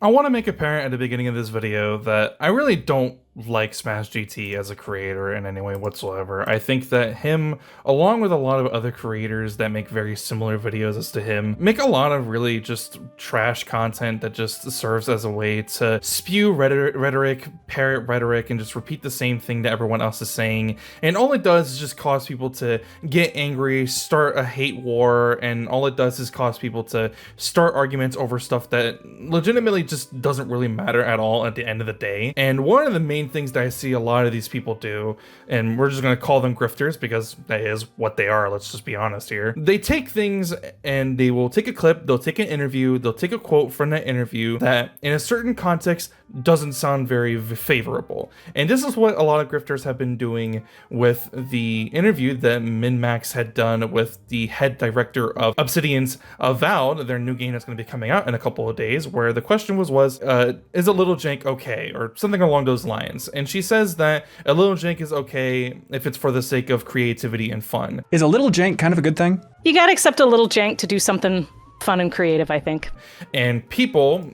I want to make apparent at the beginning of this video that I really don't like SmashJT as a creator in any way whatsoever. I think that him, along with a lot of other creators that make very similar videos as to him, make a lot of really just trash content that just serves as a way to spew rhetoric, parrot rhetoric, and just repeat the same thing that everyone else is saying. And all it does is just cause people to get angry, start a hate war, and all it does is cause people to start arguments over stuff that legitimately just doesn't really matter at all at the end of the day. And one of the main things that I see a lot of these people do, and we're just going to call them grifters because that is what they are, let's just be honest here. They take things and they will take a clip, they'll take an interview, they'll take a quote from that interview that in a certain context doesn't sound very favorable. And this is what a lot of grifters have been doing with the interview that MinMax had done with the head director of Obsidian's Avowed, their new game that's going to be coming out in a couple of days, where the question was is a little jank okay? Or something along those lines. And she says that a little jank is okay if it's for the sake of creativity and fun. Is a little jank kind of a good thing? You gotta accept a little jank to do something fun and creative, I think. And people,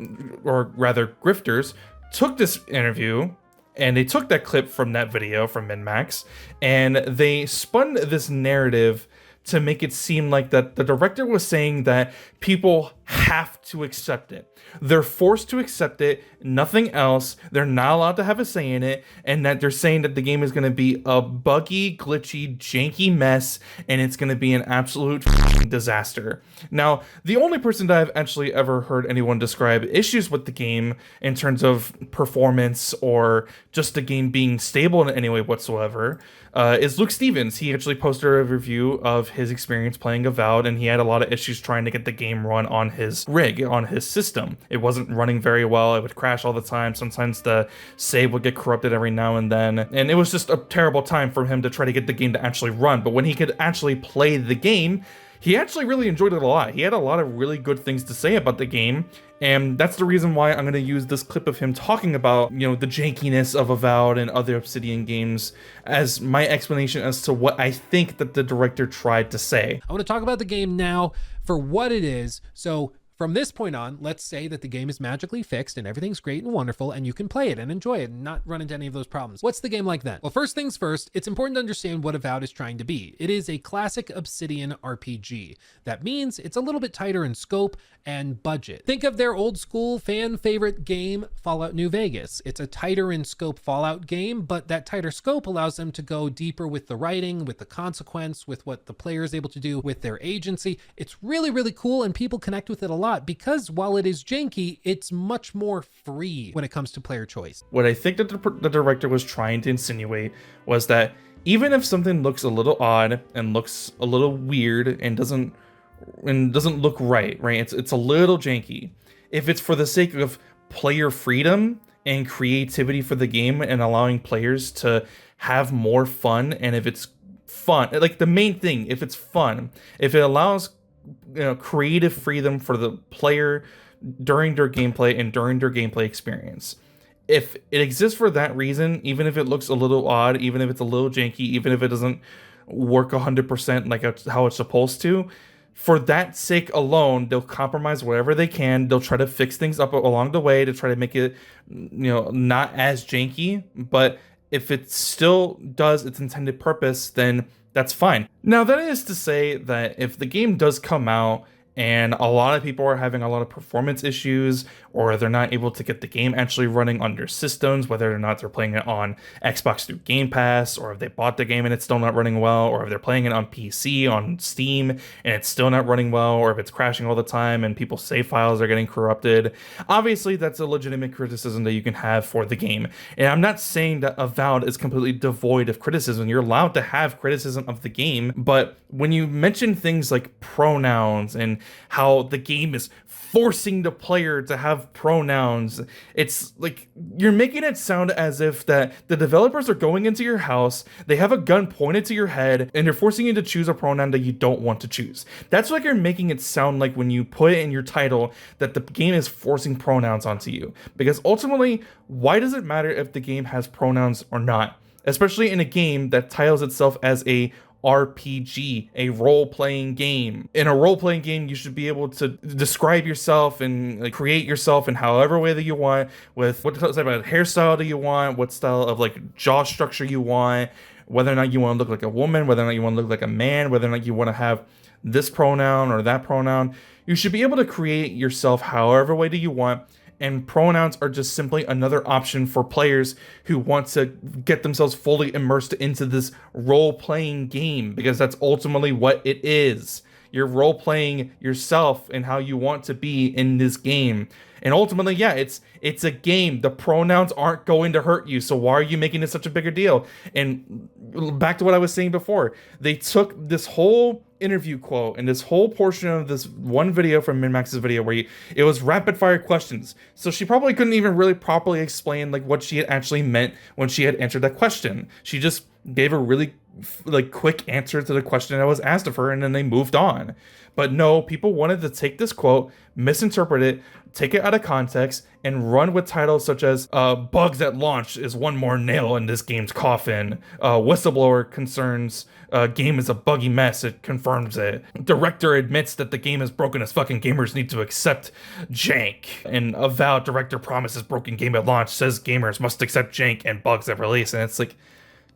or rather grifters, took this interview and they took that clip from that video from MinMax and they spun this narrative to make it seem like that the director was saying that people have to accept it. They're forced to accept it, nothing else. They're not allowed to have a say in it, and that they're saying that the game is going to be a buggy, glitchy, janky mess, and it's going to be an absolute disaster. Now, the only person that I've actually ever heard anyone describe issues with the game in terms of performance or just the game being stable in any way whatsoever is Luke Stevens. He actually posted a review of his experience playing Avowed, and he had a lot of issues trying to get the game run on his rig, on his system. It wasn't running very well. It would crash all the time. Sometimes the save would get corrupted every now and then. And it was just a terrible time for him to try to get the game to actually run. But when he could actually play the game, he actually really enjoyed it a lot. He had a lot of really good things to say about the game, and that's the reason why I'm going to use this clip of him talking about, you know, the jankiness of Avowed and other Obsidian games as my explanation as to what I think that the director tried to say. I want to talk about the game now for what it is. So from this point on, let's say that the game is magically fixed and everything's great and wonderful and you can play it and enjoy it and not run into any of those problems. What's the game like then? Well, first things first, it's important to understand what Avowed is trying to be. It is a classic Obsidian RPG. That means it's a little bit tighter in scope and budget. Think of their old school fan favorite game, Fallout New Vegas. It's a tighter in scope Fallout game, but that tighter scope allows them to go deeper with the writing, with the consequence, with what the player is able to do with their agency. It's really, really cool and people connect with it a lot because while it is janky, it's much more free when it comes to player choice. What I think that the director was trying to insinuate was that even if something looks a little odd and looks a little weird and doesn't look right, it's a little janky. If it's for the sake of player freedom and creativity for the game and allowing players to have more fun, and if it's fun, like the main thing, if it's fun, if it allows creative freedom for the player during their gameplay and during their gameplay experience. If it exists for that reason, even if it looks a little odd, even if it's a little janky, even if it doesn't work 100% like how it's supposed to, for that sake alone, they'll compromise whatever they can. They'll try to fix things up along the way to try to make it, not as janky. But if it still does its intended purpose, then that's fine. Now, that is to say that if the game does come out and a lot of people are having a lot of performance issues, or they're not able to get the game actually running on their systems, whether or not they're playing it on Xbox through Game Pass, or if they bought the game and it's still not running well, or if they're playing it on PC, on Steam, and it's still not running well, or if it's crashing all the time and people's save files are getting corrupted. Obviously, that's a legitimate criticism that you can have for the game. And I'm not saying that Avowed is completely devoid of criticism. You're allowed to have criticism of the game, but when you mention things like pronouns and how the game is forcing the player to have pronouns, it's like you're making it sound as if that the developers are going into your house, they have a gun pointed to your head, and they're forcing you to choose a pronoun that you don't want to choose. That's what you're making it sound like when you put it in your title that the game is forcing pronouns onto you. Because ultimately, why does it matter if the game has pronouns or not? Especially in a game that titles itself as a RPG, a role-playing game. In a role-playing game, you should be able to describe yourself and like, create yourself in however way that you want, with what type of hairstyle do you want, what style of like jaw structure you want, whether or not you want to look like a woman, whether or not you want to look like a man, whether or not you want to have this pronoun or that pronoun. You should be able to create yourself however way do you want, and pronouns are just simply another option for players who want to get themselves fully immersed into this role-playing game, because that's ultimately what it is. You're role-playing yourself and how you want to be in this game. And ultimately, yeah, it's a game. The pronouns aren't going to hurt you, so why are you making it such a bigger deal? And back to what I was saying before, they took this whole interview quote and this whole portion of this one video from MinMax's video where it was rapid fire questions. So she probably couldn't even really properly explain like what she had actually meant when she had answered that question. She just gave a really like quick answer to the question that was asked of her, and then they moved on. But no, people wanted to take this quote, misinterpret it, take it out of context, and run with titles such as bugs at launch is one more nail in this game's coffin. Whistleblower concerns game is a buggy mess, it confirms it. Director admits that the game is broken as fucking gamers need to accept jank. And avowed director promises broken game at launch, says gamers must accept jank and bugs at release. And it's like,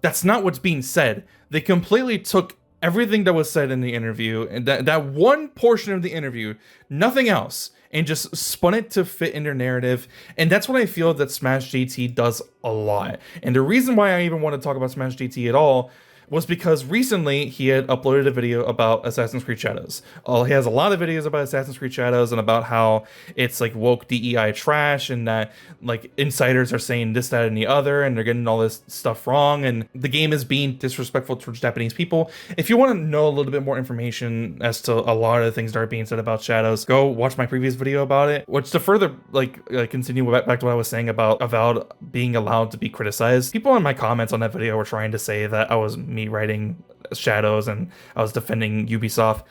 that's not what's being said. They completely took everything that was said in the interview, and that one portion of the interview, nothing else, and just spun it to fit in their narrative. And that's what I feel that SmashJT does a lot. And the reason why I even want to talk about SmashJT at all was because recently he had uploaded a video about Assassin's Creed Shadows. He has a lot of videos about Assassin's Creed Shadows and about how it's like woke DEI trash, and that like insiders are saying this, that, and the other, and they're getting all this stuff wrong, and the game is being disrespectful towards Japanese people. If you want to know a little bit more information as to a lot of the things that are being said about Shadows, go watch my previous video about it. Which, to further continue back to what I was saying about Avowed being allowed to be criticized, people in my comments on that video were trying to say that I was me writing Shadows and I was defending Ubisoft.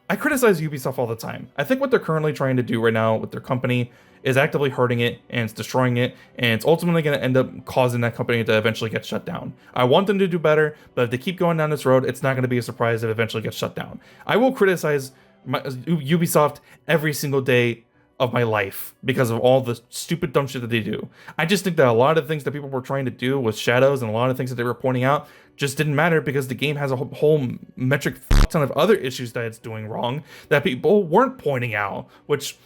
I criticize Ubisoft all the time. I think what they're currently trying to do right now with their company is actively hurting it, and it's destroying it, and it's ultimately going to end up causing that company to eventually get shut down. I want them to do better, but if they keep going down this road, it's not going to be a surprise if it eventually gets shut down. I will criticize Ubisoft every single day of my life because of all the stupid dumb shit that they do. I just think that a lot of things that people were trying to do with Shadows and a lot of things that they were pointing out just didn't matter, because the game has a whole metric ton of other issues that it's doing wrong that people weren't pointing out, which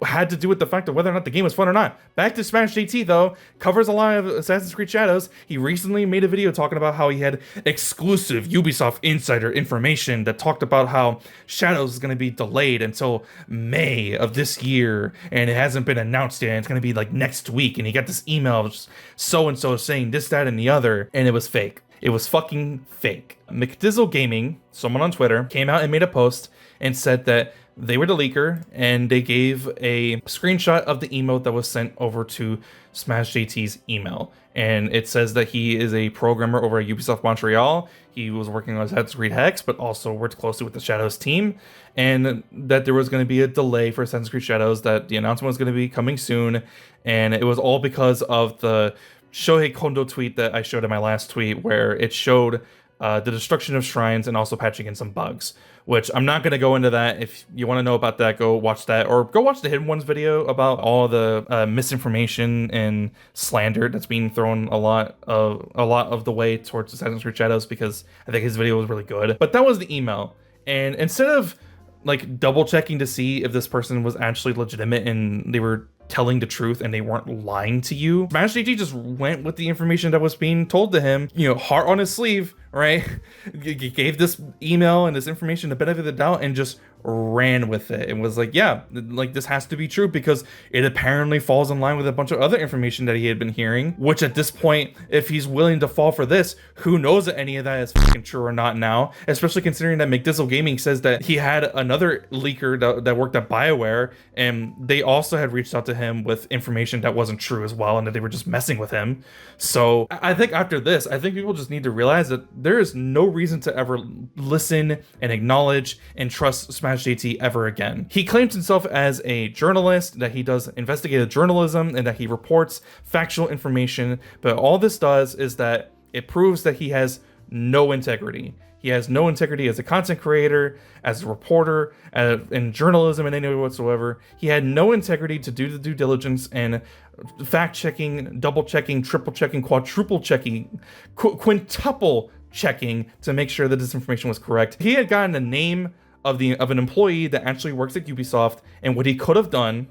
had to do with the fact of whether or not the game was fun or not. Back to SmashJT though, covers a lot of Assassin's Creed Shadows. He recently made a video talking about how he had exclusive Ubisoft insider information that talked about how Shadows is going to be delayed until May of this year, and it hasn't been announced yet. It's going to be like next week, and he got this email so-and-so saying this, that, and the other, and it was fake. It was fucking fake. McDizzle Gaming, someone on Twitter, came out and made a post and said that they were the leaker, and they gave a screenshot of the emote that was sent over to SmashJT's email. And it says that he is a programmer over at Ubisoft Montreal. He was working on Assassin's Creed Hex, but also worked closely with the Shadows team. And that there was going to be a delay for Assassin's Creed Shadows, that the announcement was going to be coming soon. And it was all because of the Shohei Kondo tweet that I showed in my last tweet, where it showed the destruction of shrines and also patching in some bugs, which I'm not going to go into that. If you want to know about that, go watch that, or go watch the Hidden Ones video about all the misinformation and slander that's being thrown a lot of the way towards Assassin's Creed Shadows, because I think his video was really good. But that was the email, and instead of like double checking to see if this person was actually legitimate and they were telling the truth and they weren't lying to you, SmashJT just went with the information that was being told to him, heart on his sleeve, right? Gave this email and this information the benefit of the doubt and just ran with it and was like, yeah, like this has to be true, because it apparently falls in line with a bunch of other information that he had been hearing, which at this point, if he's willing to fall for this, who knows that any of that is fucking true or not now, especially considering that McDizzle Gaming says that he had another leaker that worked at BioWare, and they also had reached out to him with information that wasn't true as well, and that they were just messing with him. So I think after this, I think people just need to realize that there is no reason to ever listen and acknowledge and trust SmashJT ever again. He claims himself as a journalist, that he does investigative journalism, and that he reports factual information, but all this does is that it proves that he has no integrity. He has no integrity as a content creator, as a reporter, in journalism in any way whatsoever. He had no integrity to do the due diligence and fact-checking, double-checking, triple-checking, quadruple-checking, quintuple checking to make sure that this information was correct. He had gotten a name of an employee that actually works at Ubisoft, and what he could have done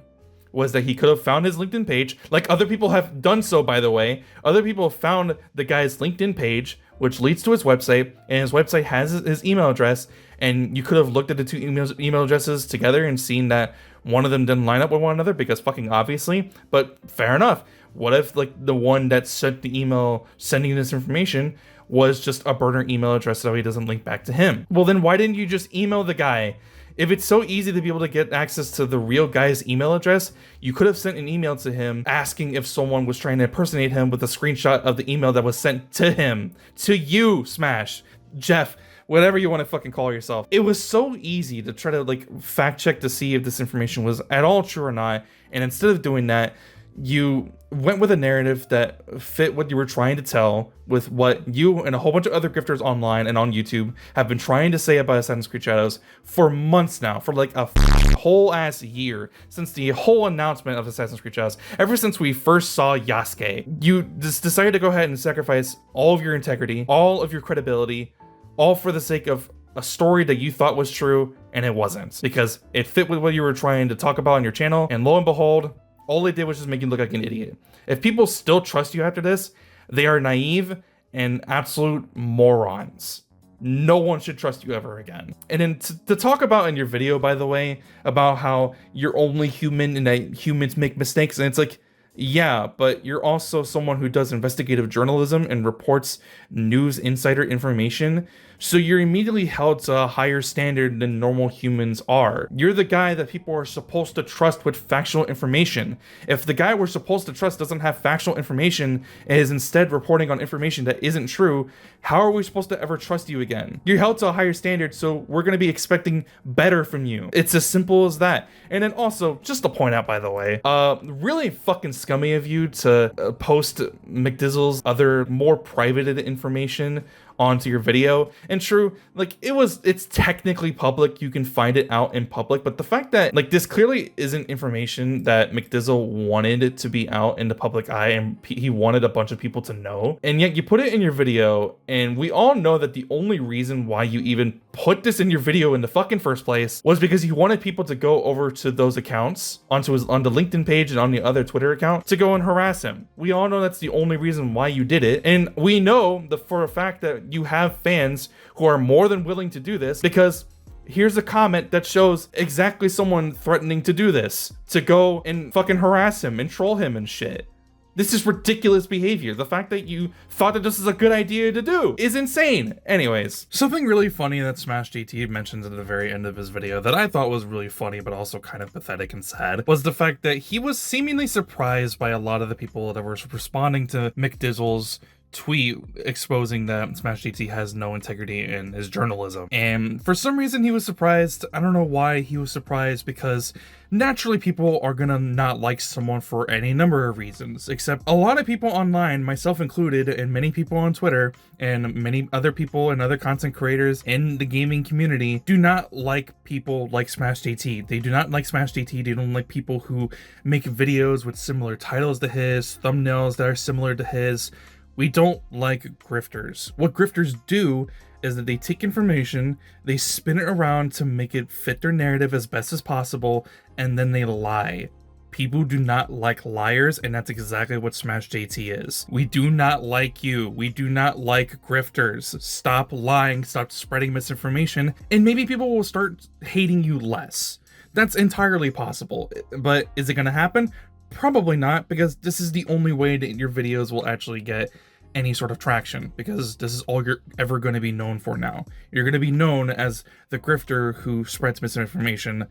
was that he could have found his LinkedIn page, like other people have done so, by the way. Other people have found the guy's LinkedIn page, which leads to his website, and his website has his email address, and you could have looked at the two email addresses together and seen that one of them didn't line up with one another, because fucking obviously, but fair enough. What if like the one that sent the email sending this information was just a burner email address so he doesn't link back to him? Well, then why didn't you just email the guy? If it's so easy to be able to get access to the real guy's email address, you could have sent an email to him asking if someone was trying to impersonate him with a screenshot of the email that was sent to him. To you, Smash, Jeff, whatever you want to fucking call yourself. It was so easy to try to like fact check to see if this information was at all true or not. And instead of doing that, you went with a narrative that fit what you were trying to tell with what you and a whole bunch of other grifters online and on YouTube have been trying to say about Assassin's Creed Shadows for months now, for like a whole ass year, since the whole announcement of Assassin's Creed Shadows, ever since we first saw Yasuke. You just decided to go ahead and sacrifice all of your integrity, all of your credibility, all for the sake of a story that you thought was true, and it wasn't, because it fit with what you were trying to talk about on your channel, and lo and behold, all it did was just make you look like an idiot. If people still trust you after this, they are naive and absolute morons. No one should trust you ever again. And then to talk about in your video, by the way, about how you're only human and that humans make mistakes, and it's like, yeah, but you're also someone who does investigative journalism and reports news insider information, so you're immediately held to a higher standard than normal humans are. You're the guy that people are supposed to trust with factual information. If the guy we're supposed to trust doesn't have factual information and is instead reporting on information that isn't true, how are we supposed to ever trust you again? You're held to a higher standard, so we're going to be expecting better from you. It's as simple as that. And then also, just to point out, by the way, really fucking scummy of you to post McDizzle's other more privated information onto your video. And true, like it's technically public, you can find it out in public, but the fact that like this clearly isn't information that McDizzle wanted it to be out in the public eye, and he wanted a bunch of people to know, and yet you put it in your video, and we all know that the only reason why you even put this in your video in the fucking first place was because he wanted people to go over to those accounts on the LinkedIn page and on the other Twitter account to go and harass him. We all know that's the only reason why you did it, and we know for a fact that you have fans who are more than willing to do this, because here's a comment that shows exactly someone threatening to do this, to go and fucking harass him and troll him and shit. This is ridiculous behavior. The fact that you thought that this is a good idea to do is insane. Anyways, something really funny that SmashJT mentions at the very end of his video that I thought was really funny but also kind of pathetic and sad was the fact that he was seemingly surprised by a lot of the people that were responding to McDizzle's tweet exposing that SmashJT has no integrity in his journalism. And for some reason he was surprised. I don't know why he was surprised, because naturally people are gonna not like someone for any number of reasons, except a lot of people online, myself included, and many people on Twitter and many other people and other content creators in the gaming community do not like people like SmashJT. They do not like SmashJT. They don't like people who make videos with similar titles to his, thumbnails that are similar to his. We don't like grifters. What grifters do is that they take information, they spin it around to make it fit their narrative as best as possible, and then they lie. People do not like liars, and that's exactly what SmashJT is. We do not like you. We do not like grifters. Stop lying, stop spreading misinformation, and maybe people will start hating you less. That's entirely possible, but is it gonna happen? Probably not, because this is the only way that your videos will actually get any sort of traction, because this is all you're ever going to be known for now. You're going to be known as the grifter who spreads misinformation,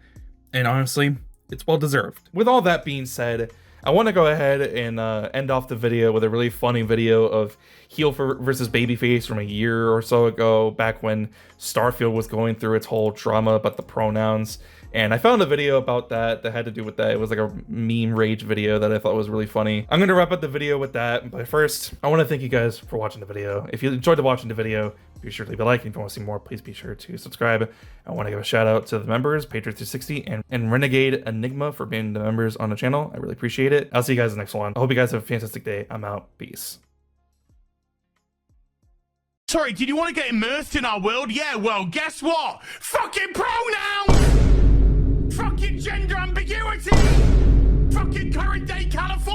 and honestly, it's well deserved. With all that being said, I want to go ahead and end off the video with a really funny video of heel versus babyface from a year or so ago, back when Starfield was going through its whole drama about the pronouns. And I found a video about that had to do with that. It was like a meme rage video that I thought was really funny. I'm gonna wrap up the video with that, but first, I want to thank you guys for watching the video. If you enjoyed watching the video, be sure to leave a like, and if you want to see more, please be sure to subscribe. I want to give a shout out to the members, Patriot360 and Renegade Enigma, for being the members on the channel. I really appreciate it. I'll see you guys in the next one. I hope you guys have a fantastic day. I'm out. Peace. Sorry, did you want to get immersed in our world? Yeah, well, guess what? Fucking pronouns! Fucking gender ambiguity! Fucking current day California!